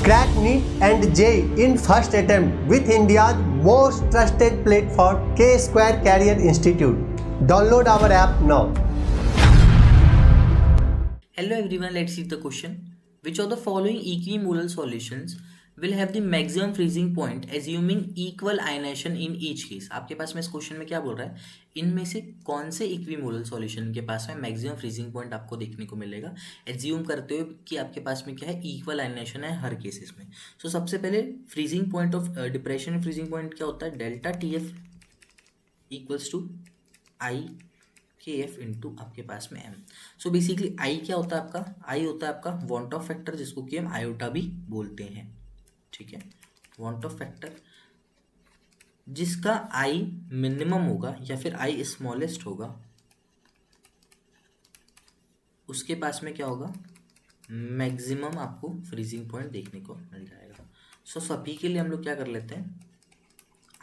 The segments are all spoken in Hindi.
Crack NEET and JEE in first attempt with India's most trusted platform, K-Square Career Institute. Download our app now. Hello everyone, let's see the question. Which of the following equimolar solutions will have the maximum freezing point assuming equal ionization in each case? आपके पास में इस क्वेश्चन में क्या बोल रहा है, इनमें से कौन से इक्विमोलर सॉल्यूशन के पास में मैक्सिमम फ्रीजिंग पॉइंट आपको देखने को मिलेगा एज्यूम करते हुए कि आपके पास में क्या है, इक्वल आयनाइजेशन है हर केसेस में. सो सबसे पहले freezing point of depression freezing point क्या होता है, delta T F equals to I K F into आपके पास में एम. सो बेसिकली आई क्या होता है आपका, आई होता है आपका वांट ऑफ फैक्टर, जिसको कि हम आयोटा भी बोलते हैं. ठीक है, वांट ऑफ फैक्टर जिसका आई मिनिमम होगा या फिर आई स्मॉलेस्ट होगा, उसके पास में क्या होगा, मैक्सिमम आपको फ्रीजिंग पॉइंट देखने को मिल जाएगा. सो सभी के लिए हम लोग क्या कर लेते हैं,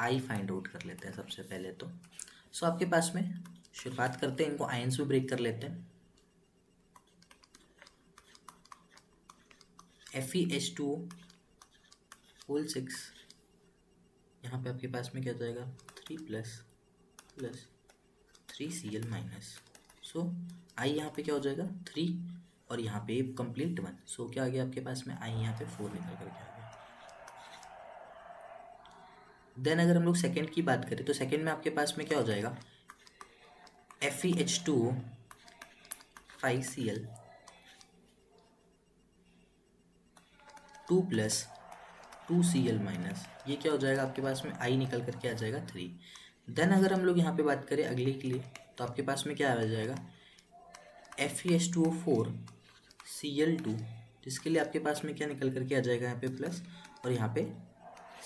आई फाइंड आउट कर लेते हैं सबसे पहले तो. सो आपके पास में शुरुआत करते हैं, इनको आयंस में ब्रेक कर लेते हैं. FeH2O होल 6, यहाँ पे आपके पास में क्या जाएगा 3 प्लस 3Cl माइनस. सो आई यहाँ पे क्या हो जाएगा 3 और यहाँ पे कंप्लीट 1. सो क्या आ गया आपके पास में, आई यहाँ पे 4 निकल करके आ गया. देन अगर हम लोग सेकेंड की बात करें तो सेकेंड में आपके पास में क्या हो जाएगा, FeH2O 5Cl 2 plus 2Cl minus, ये क्या हो जाएगा आपके पास में, आई निकल करके आ जाएगा 3. देन अगर हम लोग यहाँ पे बात करें अगले के लिए तो आपके पास में क्या आ जाएगा, FeH2O4 Cl2, जिसके लिए आपके पास में क्या निकल करके आ जाएगा यहाँ पे प्लस और यहाँ पे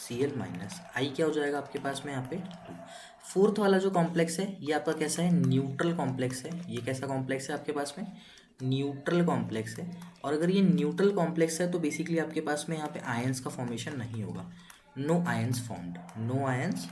Cl माइनस. आई क्या हो जाएगा आपके पास में यहाँ पे 2. फोर्थ वाला जो कॉम्प्लेक्स है ये आपका कैसा है, न्यूट्रल कॉम्प्लेक्स है. ये कैसा कॉम्प्लेक्स है आपके पास में, न्यूट्रल कॉम्प्लेक्स है. और अगर ये न्यूट्रल कॉम्प्लेक्स है तो बेसिकली आपके पास में यहाँ पे आयंस का फॉर्मेशन नहीं होगा, no ions formed, no ions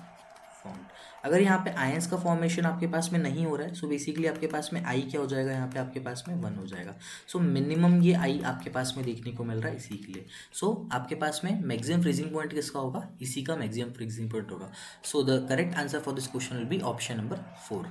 formed. अगर यहाँ पे आयंस का फॉर्मेशन आपके पास में नहीं हो रहा है सो बेसिकली आपके पास में आई क्या हो जाएगा, यहाँ पे आपके पास में 1 हो जाएगा. सो मिनिमम ये आई आपके पास में देखने को मिल रहा है इसी के लिए. सो आपके पास में मैक्सिमम फ्रीजिंग पॉइंट किसका होगा, इसी का मैक्सिमम फ्रीजिंग पॉइंट होगा. So the correct answer for this question will be option number 4.